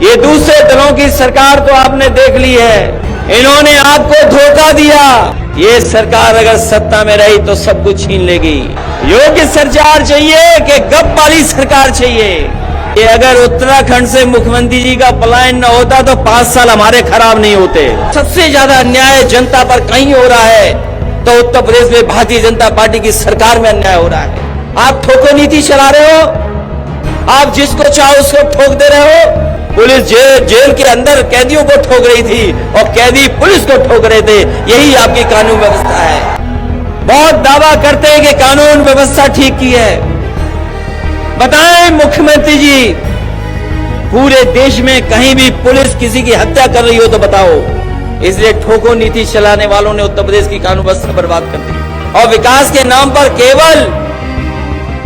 ये दूसरे दलों की सरकार तो आपने देख ली है, इन्होंने आपको धोखा दिया। ये सरकार अगर सत्ता में रही तो सब कुछ छीन लेगी। योग्य सरकार चाहिए कि गप वाली सरकार चाहिए। ये अगर उत्तराखंड से मुख्यमंत्री जी का पलायन न होता तो 5 साल हमारे खराब नहीं होते। सबसे ज्यादा अन्याय जनता पर कहीं हो रहा है तो उत्तर प्रदेश में भारतीय जनता पार्टी की सरकार में अन्याय हो रहा है। आप ठोको नीति चला रहे हो, आप जिसको चाहो उसको ठोक दे रहे हो। पुलिस जेल के अंदर कैदियों को ठोक रही थी और कैदी पुलिस को ठोक रहे थे। यही आपकी कानून व्यवस्था है। बहुत दावा करते हैं कि कानून व्यवस्था ठीक की है। बताएं मुख्यमंत्री जी, पूरे देश में कहीं भी पुलिस किसी की हत्या कर रही हो तो बताओ। इसलिए ठोको नीति चलाने वालों ने उत्तर प्रदेश की कानून व्यवस्था बर्बाद कर दी और विकास के नाम पर केवल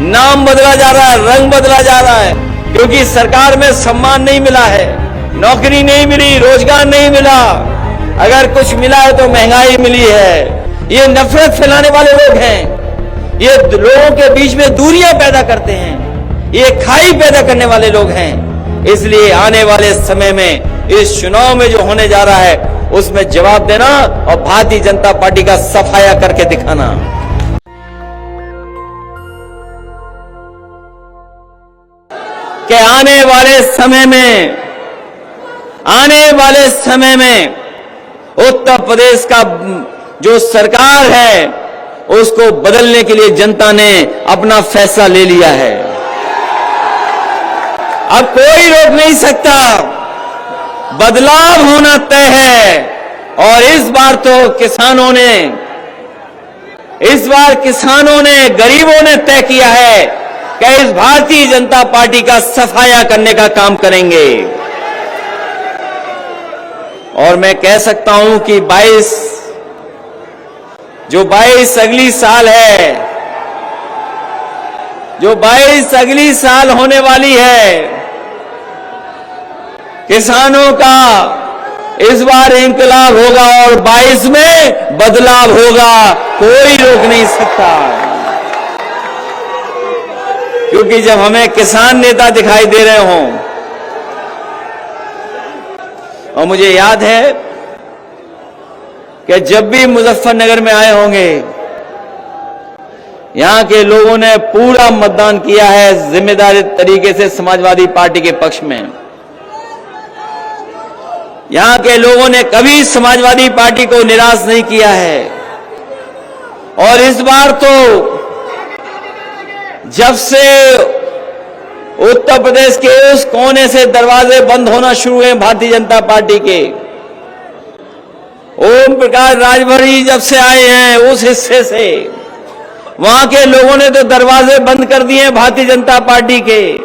नाम बदला जा रहा है, रंग बदला जा रहा है, क्योंकि सरकार में सम्मान नहीं मिला है, नौकरी नहीं मिली, रोजगार नहीं मिला। अगर कुछ मिला है तो महंगाई मिली है। ये नफरत फैलाने वाले लोग हैं, ये लोगों के बीच में दूरियां पैदा करते हैं, ये खाई पैदा करने वाले लोग हैं। इसलिए आने वाले समय में इस चुनाव में जो होने जा रहा है उसमें जवाब देना और भारतीय जनता पार्टी का सफाया करके दिखाना। कि आने वाले समय में उत्तर प्रदेश का जो सरकार है उसको बदलने के लिए जनता ने अपना फैसला ले लिया है। अब कोई रोक नहीं सकता, बदलाव होना तय है। और इस बार किसानों ने गरीबों ने तय किया है कि इस भारतीय जनता पार्टी का सफाया करने का काम करेंगे। और मैं कह सकता हूं कि 22 अगली साल है, जो 22 अगली साल होने वाली है, किसानों का इस बार इंकलाब होगा और 22 में बदलाव होगा। कोई रोक नहीं सकता, क्योंकि जब हमें किसान नेता दिखाई दे रहे हों, और मुझे याद है कि जब भी मुजफ्फरनगर में आए होंगे, यहां के लोगों ने पूरा मतदान किया है जिम्मेदारी तरीके से समाजवादी पार्टी के पक्ष में। यहां के लोगों ने कभी समाजवादी पार्टी को निराश नहीं किया है। और इस बार तो जब से उत्तर प्रदेश के उस कोने से दरवाजे बंद होना शुरू हुए भारतीय जनता पार्टी के, ओम प्रकाश राजभर जी जब से आए हैं उस हिस्से से, वहां के लोगों ने तो दरवाजे बंद कर दिए भारतीय जनता पार्टी के।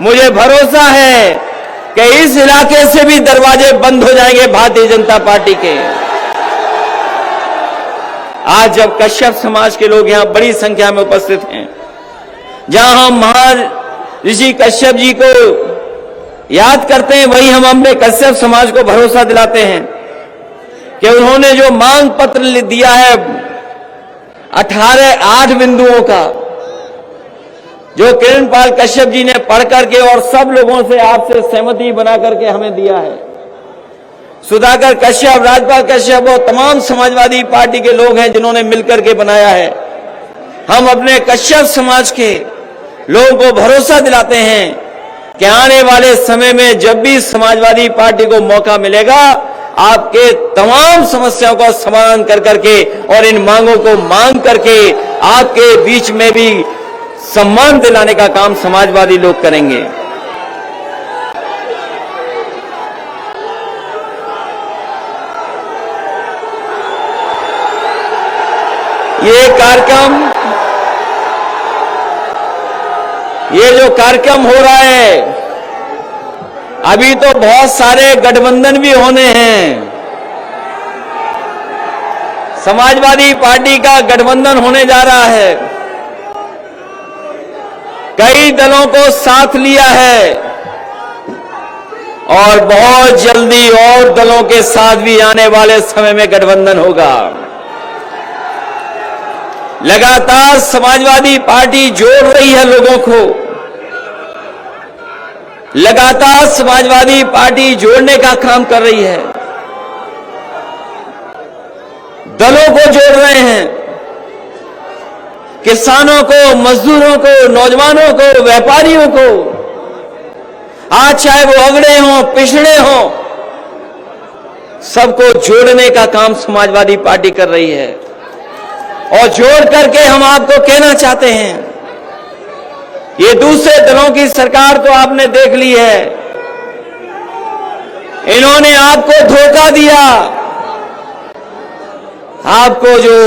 मुझे भरोसा है कि इस इलाके से भी दरवाजे बंद हो जाएंगे भारतीय जनता पार्टी के। आज जब कश्यप समाज के लोग यहां बड़ी संख्या में उपस्थित हैं, जहां हम महर्षि कश्यप जी को याद करते हैं, वहीं हम अपने कश्यप समाज को भरोसा दिलाते हैं कि उन्होंने जो मांग पत्र दिया है 8 बिंदुओं का, जो किरणपाल कश्यप जी ने पढ़ करके और सब लोगों से आपसे सहमति बना करके हमें दिया है, सुधाकर कश्यप, राजपाल कश्यप और तमाम समाजवादी पार्टी के लोग हैं जिन्होंने मिलकर के बनाया है। हम अपने कश्यप समाज के लोगों को भरोसा दिलाते हैं कि आने वाले समय में जब भी समाजवादी पार्टी को मौका मिलेगा, आपके तमाम समस्याओं का समाधान कर करके और इन मांगों को मांग करके आपके बीच में भी सम्मान दिलाने का काम समाजवादी लोग करेंगे। ये जो कार्यक्रम हो रहा है, अभी तो बहुत सारे गठबंधन भी होने हैं। समाजवादी पार्टी का गठबंधन होने जा रहा है, कई दलों को साथ लिया है और बहुत जल्दी और दलों के साथ भी आने वाले समय में गठबंधन होगा। लगातार समाजवादी पार्टी जोड़ रही है लोगों को। लगातार समाजवादी पार्टी जोड़ने का काम कर रही है, दलों को जोड़ रहे हैं, किसानों को, मजदूरों को, नौजवानों को, व्यापारियों को, आज चाहे वो अगड़े हों, पिछड़े हों, सबको जोड़ने का काम समाजवादी पार्टी कर रही है। और जोड़ करके हम आपको कहना चाहते हैं, ये दूसरे दलों की सरकार तो आपने देख ली है, इन्होंने आपको धोखा दिया, आपको जो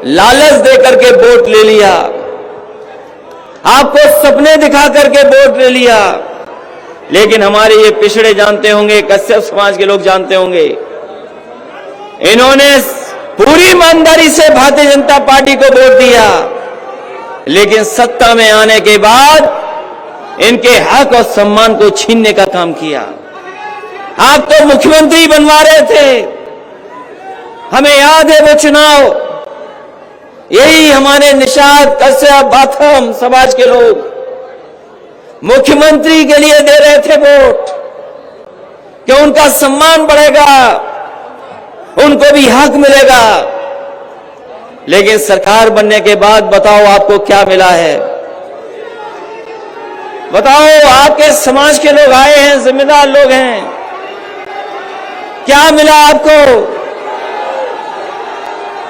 लालच देकर के वोट ले लिया, आपको सपने दिखा करके वोट ले लिया। लेकिन हमारे ये पिछड़े जानते होंगे, कश्यप समाज के लोग जानते होंगे, इन्होंने पूरी ईमानदारी से भारतीय जनता पार्टी को वोट दिया, लेकिन सत्ता में आने के बाद इनके हक और सम्मान को छीनने का काम किया। आप तो मुख्यमंत्री बनवा रहे थे, हमें याद है वो चुनाव, यही हमारे निषाद, कश्यप, बाथम समाज के लोग मुख्यमंत्री के लिए दे रहे थे वोट कि उनका सम्मान बढ़ेगा, उनको भी हक मिलेगा। लेकिन सरकार बनने के बाद बताओ आपको क्या मिला है? बताओ, आपके समाज के लोग आए हैं, जिम्मेदार लोग हैं, क्या मिला आपको?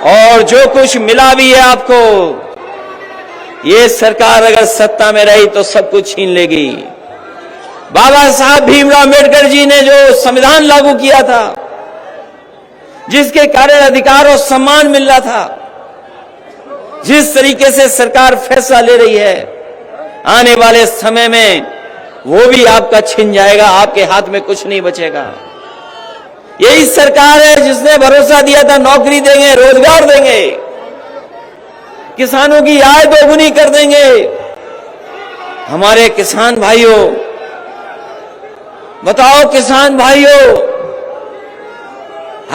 और जो कुछ मिला भी है आपको, ये सरकार अगर सत्ता में रही तो सब कुछ छीन लेगी। बाबा साहब भीमराव अंबेडकर जी ने जो संविधान लागू किया था, जिसके कारण अधिकार और सम्मान मिल रहा था, जिस तरीके से सरकार फैसला ले रही है, आने वाले समय में वो भी आपका छिन जाएगा, आपके हाथ में कुछ नहीं बचेगा। यही सरकार है जिसने भरोसा दिया था नौकरी देंगे, रोजगार देंगे, किसानों की आय दोगुनी कर देंगे। हमारे किसान भाइयों, बताओ किसान भाइयों,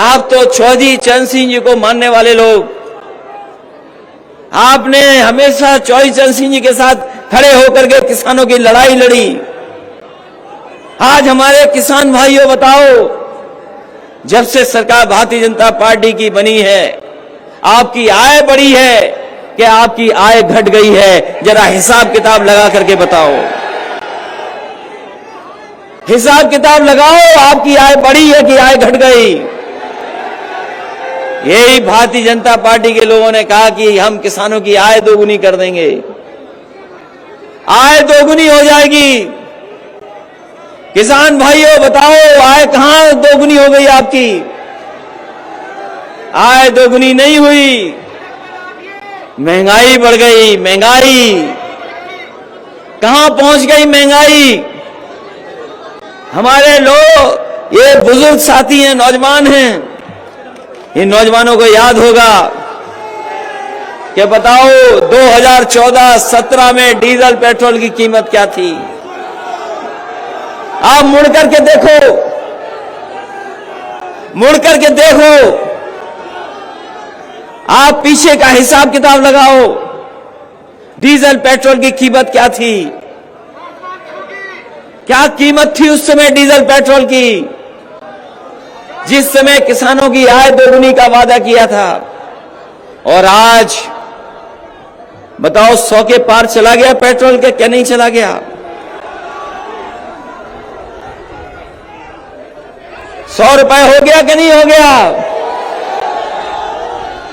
आप तो चौधरी चरण सिंह जी को मानने वाले लोग, आपने हमेशा चौधरी चरण सिंह जी के साथ खड़े होकर के किसानों की लड़ाई लड़ी। आज हमारे किसान भाइयों बताओ, जब से सरकार भारतीय जनता पार्टी की बनी है, आपकी आय बढ़ी है कि आपकी आय घट गई है? जरा हिसाब किताब लगा करके बताओ, हिसाब किताब लगाओ, आपकी आय बढ़ी है कि आय घट गई? यही भारतीय जनता पार्टी के लोगों ने कहा कि हम किसानों की आय दोगुनी कर देंगे, आय दोगुनी हो जाएगी। किसान भाइयों बताओ, आय कहां दोगुनी हो गई आपकी? आय दोगुनी नहीं हुई, महंगाई बढ़ गई। महंगाई कहां पहुंच गई? महंगाई हमारे लोग, ये बुजुर्ग साथी हैं, नौजवान हैं, इन नौजवानों को याद होगा कि बताओ 2014-17 में डीजल पेट्रोल की कीमत क्या थी? आप मुड़ करके देखो, मुड़ करके देखो, आप पीछे का हिसाब किताब लगाओ, डीजल पेट्रोल की कीमत क्या थी? क्या कीमत थी उस समय डीजल पेट्रोल की, जिस समय किसानों की आय दोगुनी का वादा किया था? और आज बताओ 100 के पार चला गया पेट्रोल के, क्या नहीं चला गया? 100 रुपए हो गया कि नहीं हो गया?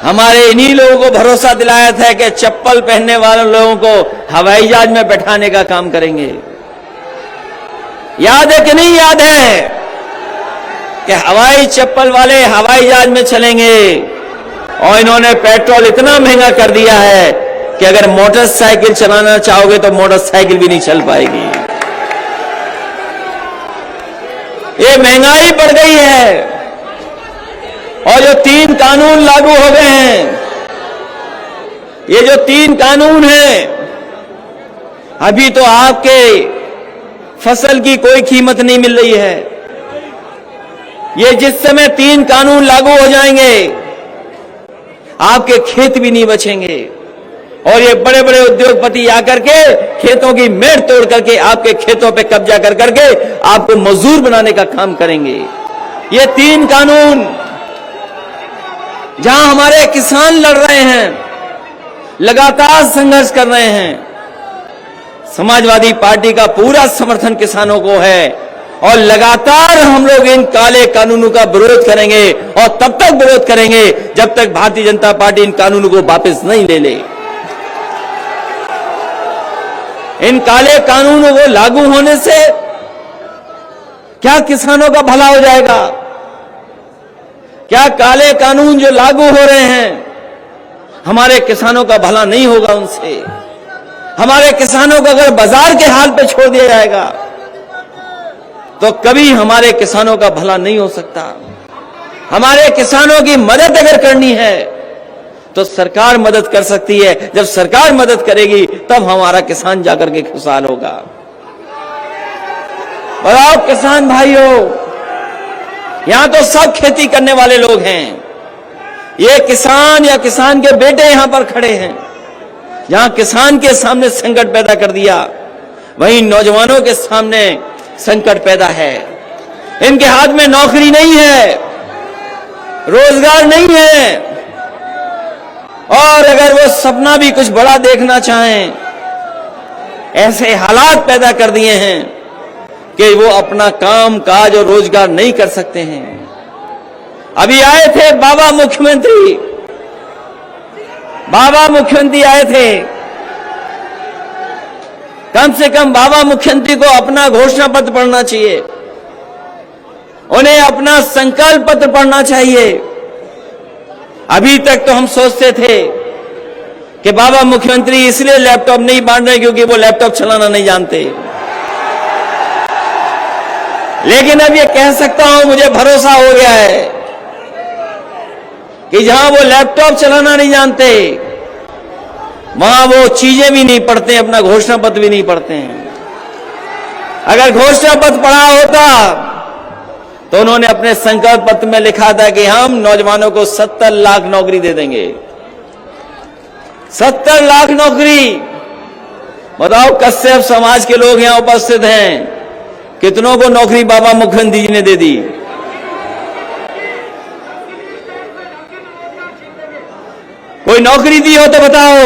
हमारे इन्हीं लोगों को भरोसा दिलाया था कि चप्पल पहनने वाले लोगों को हवाई जहाज में बैठाने का काम करेंगे। याद है कि नहीं याद है कि हवाई चप्पल वाले हवाई जहाज में चलेंगे? और इन्होंने पेट्रोल इतना महंगा कर दिया है कि अगर मोटरसाइकिल चलाना चाहोगे तो मोटरसाइकिल भी नहीं चल पाएगी। ये महंगाई बढ़ गई है। और जो 3 कानून लागू हो गए हैं, ये जो 3 कानून हैं, अभी तो आपके फसल की कोई कीमत नहीं मिल रही है। ये जिस समय 3 कानून लागू हो जाएंगे, आपके खेत भी नहीं बचेंगे, और ये बड़े बड़े उद्योगपति आकर के खेतों की मेड़ तोड़ करके आपके खेतों पे कब्जा कर करके आपको मजदूर बनाने का काम करेंगे। ये 3 कानून जहां हमारे किसान लड़ रहे हैं, लगातार संघर्ष कर रहे हैं, समाजवादी पार्टी का पूरा समर्थन किसानों को है और लगातार हम लोग इन काले कानूनों का विरोध करेंगे और तब तक विरोध करेंगे जब तक भारतीय जनता पार्टी इन कानूनों को वापस नहीं ले ले। इन काले कानूनों को लागू होने से क्या किसानों का भला हो जाएगा? क्या काले कानून जो लागू हो रहे हैं हमारे किसानों का भला नहीं होगा? उनसे हमारे किसानों को अगर बाजार के हाल पे छोड़ दिया जाएगा तो कभी हमारे किसानों का भला नहीं हो सकता। हमारे किसानों की मदद अगर करनी है तो सरकार मदद कर सकती है। जब सरकार मदद करेगी तब हमारा किसान जाकर के खुशहाल होगा। बताओ किसान भाइयों, यहां तो सब खेती करने वाले लोग हैं। ये किसान या किसान के बेटे यहां पर खड़े हैं। जहां किसान के सामने संकट पैदा कर दिया, वहीं नौजवानों के सामने संकट पैदा है। इनके हाथ में नौकरी नहीं है, रोजगार नहीं है, और अगर वो सपना भी कुछ बड़ा देखना चाहें, ऐसे हालात पैदा कर दिए हैं कि वो अपना काम काज और रोजगार नहीं कर सकते हैं। अभी आए थे बाबा मुख्यमंत्री आए थे। कम से कम बाबा मुख्यमंत्री को अपना घोषणा पत्र पढ़ना चाहिए, उन्हें अपना संकल्प पत्र पढ़ना चाहिए। अभी तक तो हम सोचते थे कि बाबा मुख्यमंत्री इसलिए लैपटॉप नहीं बांट रहे क्योंकि वो लैपटॉप चलाना नहीं जानते, लेकिन अब ये कह सकता हूं, मुझे भरोसा हो गया है कि जहां वो लैपटॉप चलाना नहीं जानते वहां वो चीजें भी नहीं पढ़ते, अपना घोषणा पत्र भी नहीं पढ़ते हैं। अगर घोषणा पत्र पढ़ा होता तो उन्होंने अपने संकल्प पत्र में लिखा था कि हम नौजवानों को 70 लाख नौकरी दे देंगे। 70 लाख नौकरी। बताओ कश्यप समाज के लोग यहां उपस्थित हैं, कितनों को नौकरी बाबा मुख्यमंत्री जी ने दे दी? कोई नौकरी दी हो तो बताओ।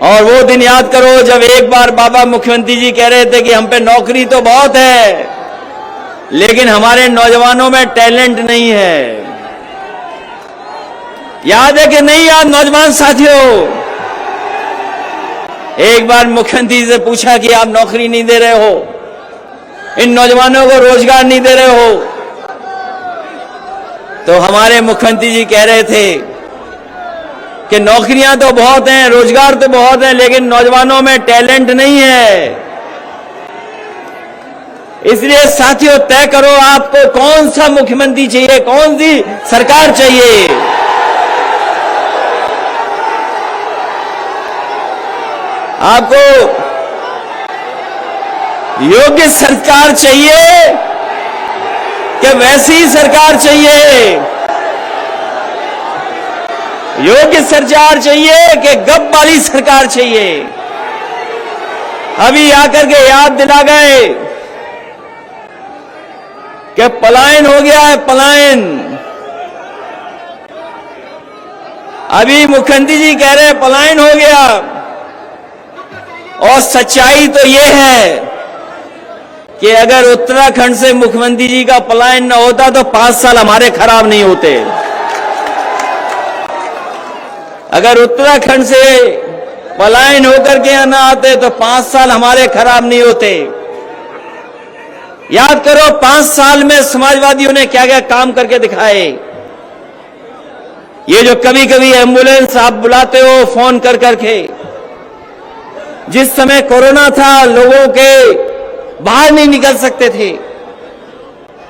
और वो दिन याद करो जब एक बार बाबा मुख्यमंत्री जी कह रहे थे कि हम पे नौकरी तो बहुत है लेकिन हमारे नौजवानों में टैलेंट नहीं है। याद है कि नहीं याद नौजवान साथियों? एक बार मुख्यमंत्री जी से पूछा कि आप नौकरी नहीं दे रहे हो, इन नौजवानों को रोजगार नहीं दे रहे हो, तो हमारे मुख्यमंत्री जी कह रहे थे कि नौकरियां तो बहुत हैं, रोजगार तो बहुत है, लेकिन नौजवानों में टैलेंट नहीं है। इसलिए साथियों तय करो आपको कौन सा मुख्यमंत्री चाहिए, कौन सी सरकार चाहिए। आपको योग्य सरकार चाहिए कि वैसी सरकार चाहिए? योग्य सरकार चाहिए कि गप वाली सरकार चाहिए? अभी आकर के याद दिला गए कि पलायन हो गया है, पलायन। अभी मुख्यमंत्री जी कह रहे हैं पलायन हो गया, और सच्चाई तो ये है कि अगर उत्तराखंड से मुख्यमंत्री जी का पलायन न होता तो 5 साल हमारे खराब नहीं होते। अगर उत्तराखंड से पलायन होकर के यहां न आते तो 5 साल हमारे खराब नहीं होते। याद करो 5 साल में समाजवादियों ने क्या क्या काम करके दिखाए। ये जो कभी कभी एम्बुलेंस आप बुलाते हो फोन कर करके, जिस समय कोरोना था लोगों के बाहर नहीं निकल सकते थे,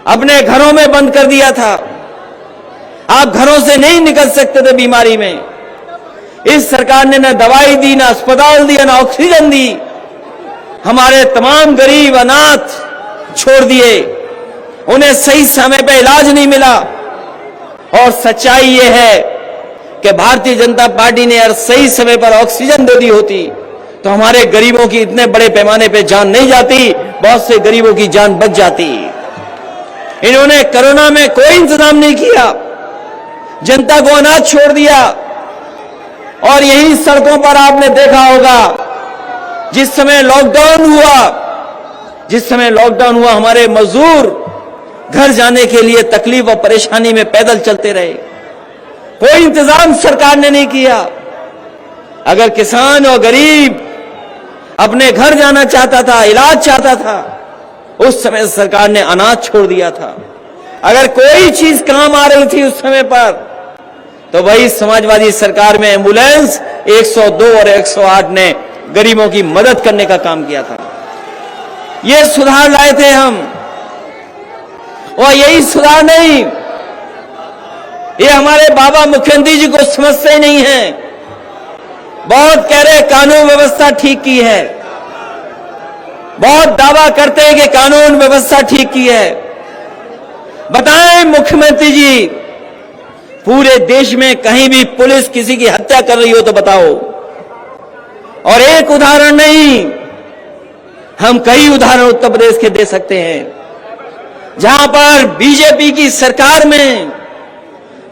अपने घरों में बंद कर दिया था। आप घरों से नहीं निकल सकते थे बीमारी में। इस सरकार ने न दवाई दी, न अस्पताल दिया, न ऑक्सीजन दी। हमारे तमाम गरीब अनाथ छोड़ दिए, उन्हें सही समय पे इलाज नहीं मिला। और सच्चाई ये है कि भारतीय जनता पार्टी ने अगर सही समय पर ऑक्सीजन दे दी होती तो हमारे गरीबों की इतने बड़े पैमाने पे जान नहीं जाती, बहुत से गरीबों की जान बच जाती। इन्होंने कोरोना में कोई इंतजाम नहीं किया, जनता को अनाज छोड़ दिया। और यही सड़कों पर आपने देखा होगा, जिस समय लॉकडाउन हुआ हमारे मजदूर घर जाने के लिए तकलीफ और परेशानी में पैदल चलते रहे। कोई इंतजाम सरकार ने नहीं किया। अगर किसान और गरीब अपने घर जाना चाहता था, इलाज चाहता था, उस समय सरकार ने अनाज छोड़ दिया था। अगर कोई चीज काम आ रही थी उस समय पर, तो वही समाजवादी सरकार में एम्बुलेंस 102 और 108 ने गरीबों की मदद करने का काम किया था। ये सुधार लाए थे हम। और यही सुधार नहीं, ये हमारे बाबा मुख्यमंत्री जी को समझते ही नहीं है। बहुत कह रहे कानून व्यवस्था ठीक की है, बहुत दावा करते हैं कि कानून व्यवस्था ठीक की है। बताएं मुख्यमंत्री जी, पूरे देश में कहीं भी पुलिस किसी की हत्या कर रही हो तो बताओ। और एक उदाहरण नहीं, हम कई उदाहरण उत्तर प्रदेश के दे सकते हैं जहां पर बीजेपी की सरकार में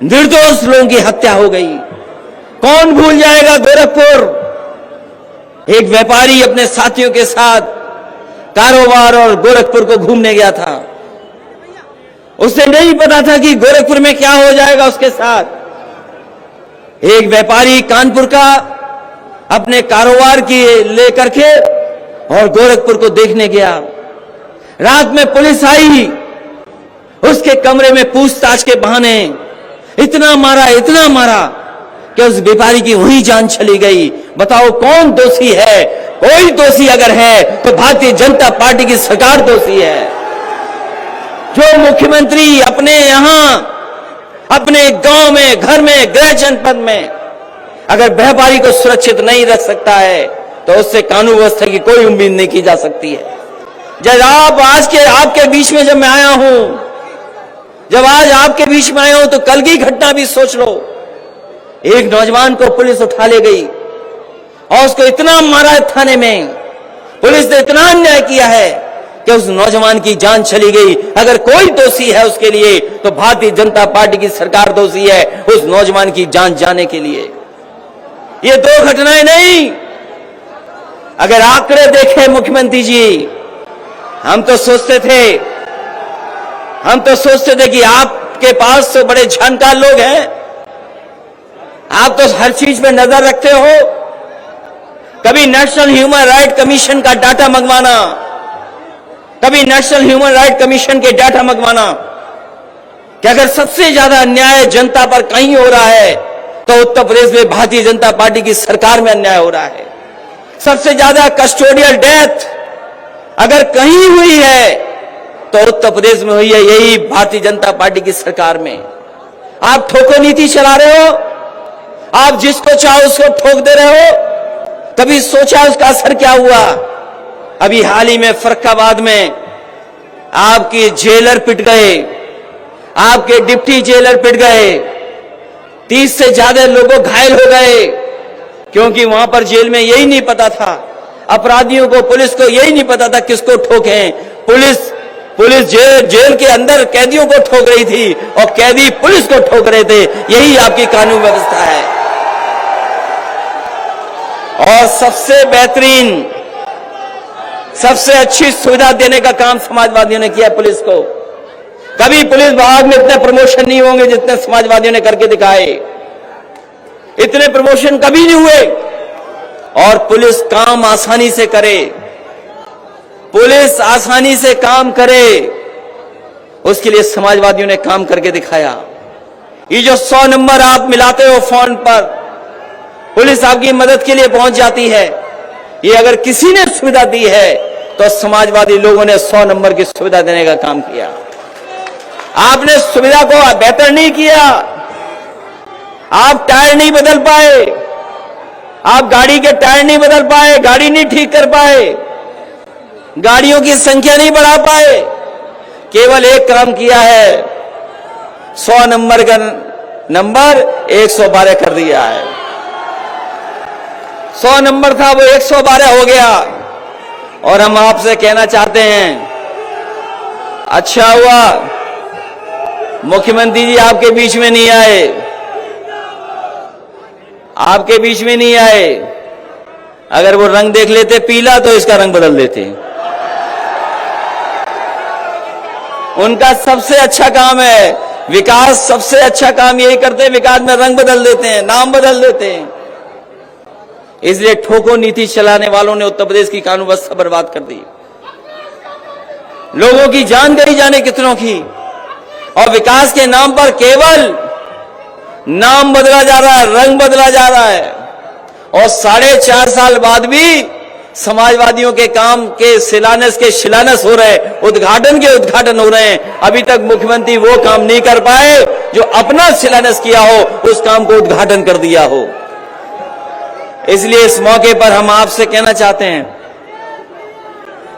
निर्दोष लोगों की हत्या हो गई। कौन भूल जाएगा गोरखपुर, एक व्यापारी अपने साथियों के साथ कारोबार और गोरखपुर को घूमने गया था। उसे नहीं पता था कि गोरखपुर में क्या हो जाएगा उसके साथ। एक व्यापारी कानपुर का अपने कारोबार की लेकर के और गोरखपुर को देखने गया। रात में पुलिस आई, उसके कमरे में पूछताछ के बहाने इतना मारा कि उस व्यापारी की वहीं जान चली गई। बताओ कौन दोषी है? कोई दोषी अगर है तो भारतीय जनता पार्टी की सरकार दोषी है। जो मुख्यमंत्री अपने यहां, अपने गांव में, घर में, गृह जनपद में अगर व्यापारी को सुरक्षित नहीं रख सकता है तो उससे कानून व्यवस्था की कोई उम्मीद नहीं की जा सकती है। जब आपके बीच में जब मैं आया हूं, जब आज आपके बीच में आया हूं, तो कल की घटना भी सोच लो। एक नौजवान को पुलिस उठा ले गई और उसको इतना मारा थाने में, पुलिस ने इतना अन्याय किया है कि उस नौजवान की जान चली गई। अगर कोई दोषी है उसके लिए तो भारतीय जनता पार्टी की सरकार दोषी है उस नौजवान की जान जाने के लिए। ये दो घटनाएं नहीं, अगर आंकड़े देखे मुख्यमंत्री जी, हम तो सोचते थे कि आपके पास तो बड़े जानकार लोग हैं, आप तो हर चीज में नजर रखते हो। कभी नेशनल ह्यूमन राइट कमीशन का डाटा मंगवाना, कभी नेशनल ह्यूमन राइट कमीशन के डाटा मंगवाना कि अगर सबसे ज्यादा अन्याय जनता पर कहीं हो रहा है तो उत्तर प्रदेश में भारतीय जनता पार्टी की सरकार में अन्याय हो रहा है। सबसे ज्यादा कस्टोडियल डेथ अगर कहीं हुई है तो उत्तर प्रदेश में हुई है, यही भारतीय जनता पार्टी की सरकार में। आप ठोको नीति चला रहे हो, आप जिसको चाहो उसको ठोक दे रहे हो। कभी सोचा उसका असर क्या हुआ? अभी हाल ही में फर्रुखाबाद में आपके जेलर पिट गए, आपके डिप्टी जेलर पिट गए, 30 से ज्यादा लोग घायल हो गए, क्योंकि वहां पर जेल में यही नहीं पता था, अपराधियों को, पुलिस को यही नहीं पता था किसको ठोकें। पुलिस जेल के अंदर कैदियों को ठोक रही थी और कैदी पुलिस को ठोक रहे थे। यही आपकी कानून व्यवस्था है। और सबसे बेहतरीन, सबसे अच्छी सुविधा देने का काम समाजवादियों ने किया पुलिस को। कभी पुलिस विभाग में इतने प्रमोशन नहीं होंगे जितने समाजवादियों ने करके दिखाए। इतने प्रमोशन कभी नहीं हुए। और पुलिस काम आसानी से करे, पुलिस आसानी से काम करे, उसके लिए समाजवादियों ने काम करके दिखाया। ये जो 100 नंबर आप मिलाते हो फोन पर, पुलिस आपकी मदद के लिए पहुंच जाती है। ये अगर किसी ने सुविधा दी है तो समाजवादी लोगों ने 100 नंबर की सुविधा देने का काम किया। आपने सुविधा को बेहतर नहीं किया, आप टायर नहीं बदल पाए, आप गाड़ी के टायर नहीं बदल पाए, गाड़ी नहीं ठीक कर पाए, गाड़ियों की संख्या नहीं बढ़ा पाए। केवल एक काम किया है, 100 नंबर का नंबर 112 कर दिया है। 100 नंबर था, वो 112 हो गया। और हम आपसे कहना चाहते हैं, अच्छा हुआ मुख्यमंत्री जी आपके बीच में नहीं आए, आपके बीच में नहीं आए। अगर वो रंग देख लेते पीला तो इसका रंग बदल देते। उनका सबसे अच्छा काम है विकास, सबसे अच्छा काम यही करते हैं, विकास में रंग बदल देते हैं, नाम बदल देते हैं। इसलिए ठोको नीति चलाने वालों ने उत्तर प्रदेश की कानून व्यवस्था बर्बाद कर दी। लोगों की जान गई जाने कितनों की, और विकास के नाम पर केवल नाम बदला जा रहा है, रंग बदला जा रहा है। और 4.5 साल बाद भी समाजवादियों के काम के शिलान्यास हो रहे, उद्घाटन के उद्घाटन हो रहे हैं। अभी तक मुख्यमंत्री वो काम नहीं कर पाए जो अपना शिलान्यास किया हो, उस काम को उद्घाटन कर दिया हो। इसलिए इस मौके पर हम आपसे कहना चाहते हैं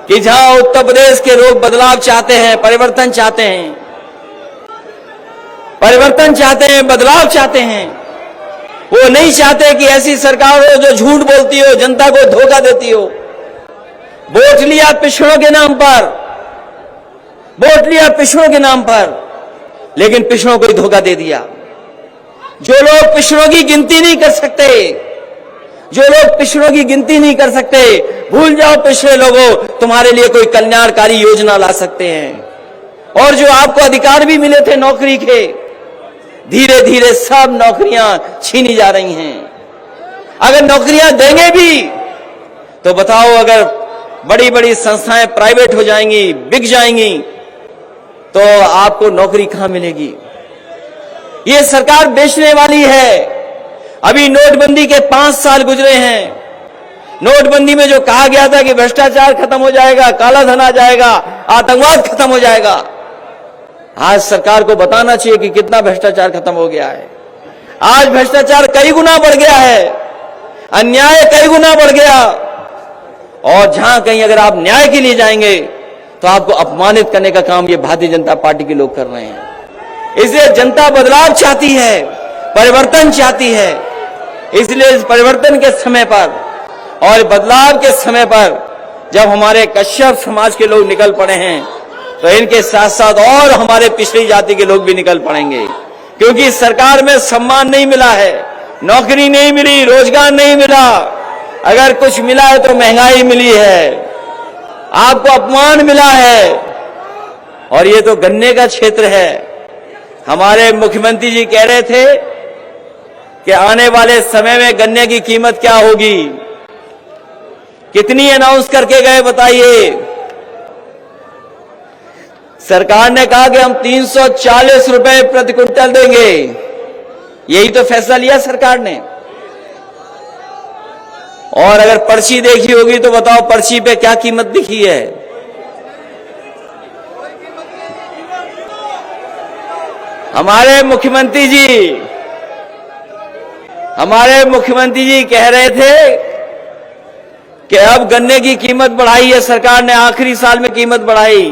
कि जहां उत्तर प्रदेश के लोग बदलाव चाहते हैं, परिवर्तन चाहते हैं, परिवर्तन चाहते हैं, बदलाव चाहते हैं, वो नहीं चाहते कि ऐसी सरकार हो जो झूठ बोलती हो, जनता को धोखा देती हो। वोट लिया पिछड़ों के नाम पर, वोट लिया पिछड़ों के नाम पर, लेकिन पिछड़ों को ही धोखा दे दिया। जो लोग पिछड़ों की गिनती नहीं कर सकते, जो लोग पिछड़ों की गिनती नहीं कर सकते, भूल जाओ पिछड़े लोगों, तुम्हारे लिए कोई कल्याणकारी योजना ला सकते हैं। और जो आपको अधिकार भी मिले थे नौकरी के, धीरे धीरे सब नौकरियां छीनी जा रही हैं। अगर नौकरियां देंगे भी तो बताओ, अगर बड़ी बड़ी संस्थाएं प्राइवेट हो जाएंगी, बिक जाएंगी, तो आपको नौकरी कहां मिलेगी? ये सरकार बेचने वाली है। अभी नोटबंदी के 5 साल गुजरे हैं। नोटबंदी में जो कहा गया था कि भ्रष्टाचार खत्म हो जाएगा, काला धन आ जाएगा, आतंकवाद खत्म हो जाएगा, आज सरकार को बताना चाहिए कि कितना भ्रष्टाचार खत्म हो गया है। आज भ्रष्टाचार कई गुना बढ़ गया है, अन्याय कई गुना बढ़ गया। और जहां कहीं अगर आप न्याय के लिए जाएंगे तो आपको अपमानित करने का काम ये भारतीय जनता पार्टी के लोग कर रहे हैं। इसलिए जनता बदलाव चाहती है, परिवर्तन चाहती है। इसलिए इस परिवर्तन के समय पर और बदलाव के समय पर जब हमारे कश्यप समाज के लोग निकल पड़े हैं, तो इनके साथ साथ और हमारे पिछड़ी जाति के लोग भी निकल पड़ेंगे। क्योंकि सरकार में सम्मान नहीं मिला है, नौकरी नहीं मिली, रोजगार नहीं मिला, अगर कुछ मिला है तो महंगाई मिली है, आपको अपमान मिला है। और ये तो गन्ने का क्षेत्र है। हमारे मुख्यमंत्री जी कह रहे थे कि आने वाले समय में गन्ने की कीमत क्या होगी, कितनी अनाउंस करके गए बताइए। सरकार ने कहा कि हम 340 रुपए प्रति क्विंटल देंगे, यही तो फैसला लिया सरकार ने। और अगर पर्ची देखी होगी तो बताओ पर्ची पे क्या कीमत लिखी है? हमारे मुख्यमंत्री जी कह रहे थे कि अब गन्ने की कीमत बढ़ाई है सरकार ने, आखिरी साल में कीमत बढ़ाई,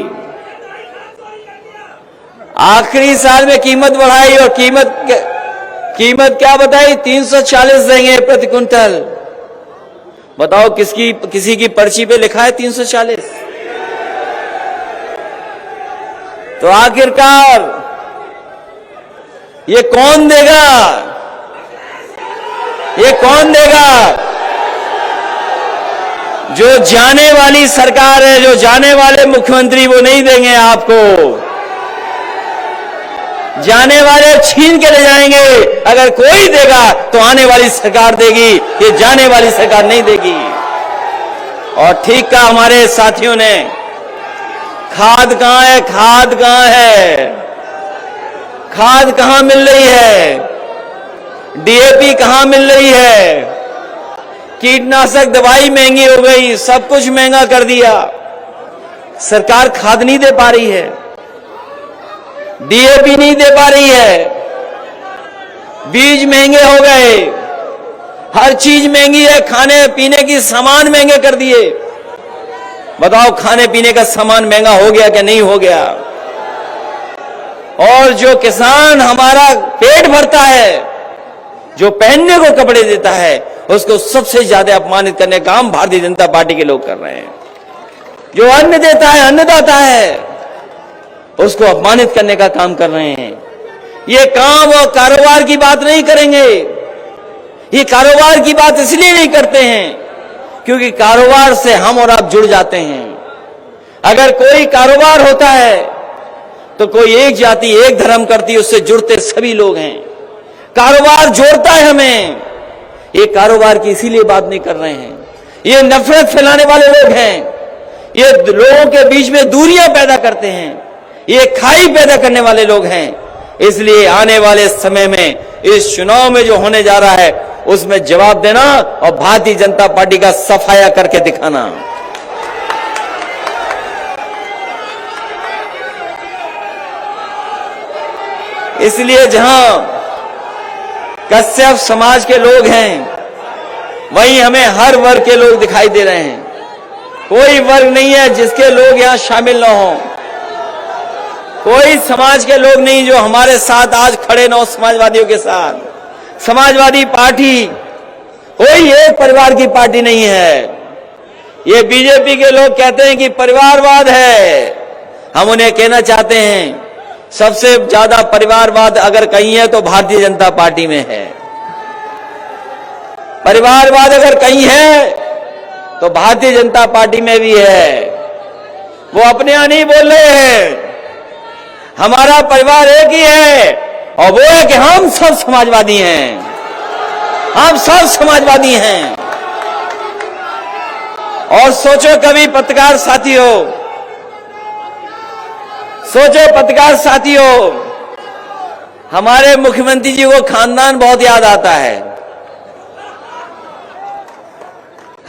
आखिरी साल में कीमत बढ़ाई। और कीमत क्या बताई? 340 देंगे प्रति क्विंटल। बताओ किसी की पर्ची पे लिखा है 340? तो आखिरकार ये कौन देगा? ये कौन देगा? जो जाने वाली सरकार है, जो जाने वाले मुख्यमंत्री, वो नहीं देंगे आपको। जाने वाले छीन के ले जाएंगे। अगर कोई देगा तो आने वाली सरकार देगी, ये जाने वाली सरकार नहीं देगी। और ठीक कहा हमारे साथियों ने, खाद कहां है? खाद कहां है? खाद कहां मिल रही है? डीएपी कहां मिल रही है? कीटनाशक दवाई महंगी हो गई, सब कुछ महंगा कर दिया। सरकार खाद नहीं दे पा रही है, डीएपी नहीं दे पा रही है, बीज महंगे हो गए, हर चीज महंगी है, खाने पीने की सामान महंगे कर दिए। बताओ खाने पीने का सामान महंगा हो गया क्या नहीं हो गया? और जो किसान हमारा पेट भरता है, जो पहनने को कपड़े देता है, उसको सबसे ज्यादा अपमानित करने का काम भारतीय जनता पार्टी के लोग कर रहे हैं। जो अन्न देता है, अन्नदाता है, उसको अपमानित करने का काम कर रहे हैं। ये काम और कारोबार की बात नहीं करेंगे। ये कारोबार की बात इसलिए नहीं करते हैं क्योंकि कारोबार से हम और आप जुड़ जाते हैं। अगर कोई कारोबार होता है तो कोई एक जाति एक धर्म करती है, उससे जुड़ते सभी लोग हैं। कारोबार जोड़ता है हमें। ये कारोबार की इसीलिए बात नहीं कर रहे हैं। ये नफरत फैलाने वाले लोग हैं। ये लोगों के बीच में दूरियां पैदा करते हैं। ये खाई पैदा करने वाले लोग हैं। इसलिए आने वाले समय में इस चुनाव में जो होने जा रहा है उसमें जवाब देना और भारतीय जनता पार्टी का सफाया करके दिखाना। इसलिए जहां कश्यप समाज के लोग हैं वहीं हमें हर वर्ग के लोग दिखाई दे रहे हैं। कोई वर्ग नहीं है जिसके लोग यहां शामिल न हों। कोई समाज के लोग नहीं जो हमारे साथ आज खड़े न हो समाजवादियों के साथ। समाजवादी पार्टी कोई एक परिवार की पार्टी नहीं है। ये बीजेपी के लोग कहते हैं कि परिवारवाद है। हम उन्हें कहना चाहते हैं सबसे ज्यादा परिवारवाद अगर कहीं है तो भारतीय जनता पार्टी में है। परिवारवाद अगर कहीं है तो भारतीय जनता पार्टी में भी है। वो अपने यहां नहीं बोल रहे हैं। हमारा परिवार एक ही है और वो है कि हम सब समाजवादी हैं। हम सब समाजवादी हैं। और सोचो कभी पत्रकार साथियों, सोचो पत्रकार साथियों, हमारे मुख्यमंत्री जी को खानदान बहुत याद आता है।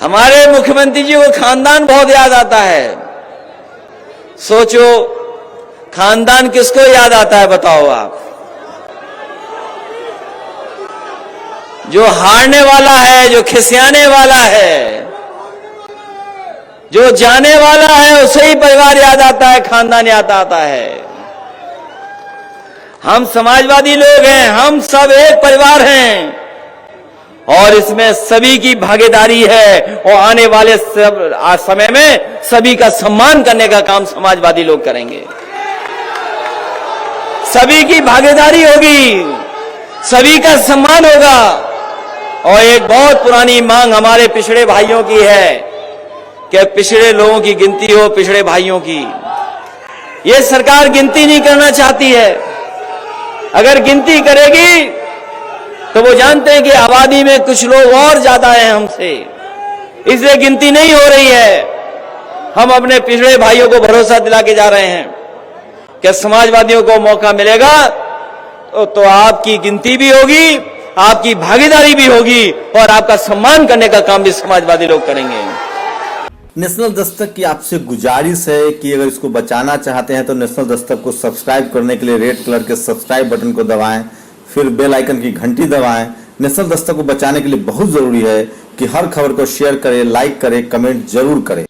हमारे मुख्यमंत्री जी को खानदान बहुत याद आता है। सोचो खानदान किसको याद आता है बताओ आप? जो हारने वाला है, जो खिसियाने वाला है, जो जाने वाला है, उसे ही परिवार याद आता है, खानदान याद आता है। हम समाजवादी लोग हैं। हम सब एक परिवार हैं और इसमें सभी की भागीदारी है और आने वाले समय में सभी का सम्मान करने का काम समाजवादी लोग करेंगे। सभी की भागीदारी होगी, सभी का सम्मान होगा। और एक बहुत पुरानी मांग हमारे पिछड़े भाइयों की है कि पिछड़े लोगों की गिनती हो, पिछड़े भाइयों की। ये सरकार गिनती नहीं करना चाहती है। अगर गिनती करेगी तो वो जानते हैं कि आबादी में कुछ लोग और ज्यादा हैं हमसे, इसलिए गिनती नहीं हो रही है। हम अपने पिछड़े भाइयों को भरोसा दिला के जा रहे हैं कि समाजवादियों को मौका मिलेगा तो आपकी गिनती भी होगी, आपकी भागीदारी भी होगी और आपका सम्मान करने का काम भी समाजवादी लोग करेंगे। नेशनल दस्तक की आपसे गुजारिश है कि अगर इसको बचाना चाहते हैं तो नेशनल दस्तक को सब्सक्राइब करने के लिए रेड कलर के सब्सक्राइब बटन को दबाएं, फिर बेल आइकन की घंटी दबाएं। नेशनल दस्तक को बचाने के लिए बहुत जरूरी है कि हर खबर को शेयर करें, लाइक करें, कमेंट जरूर करें।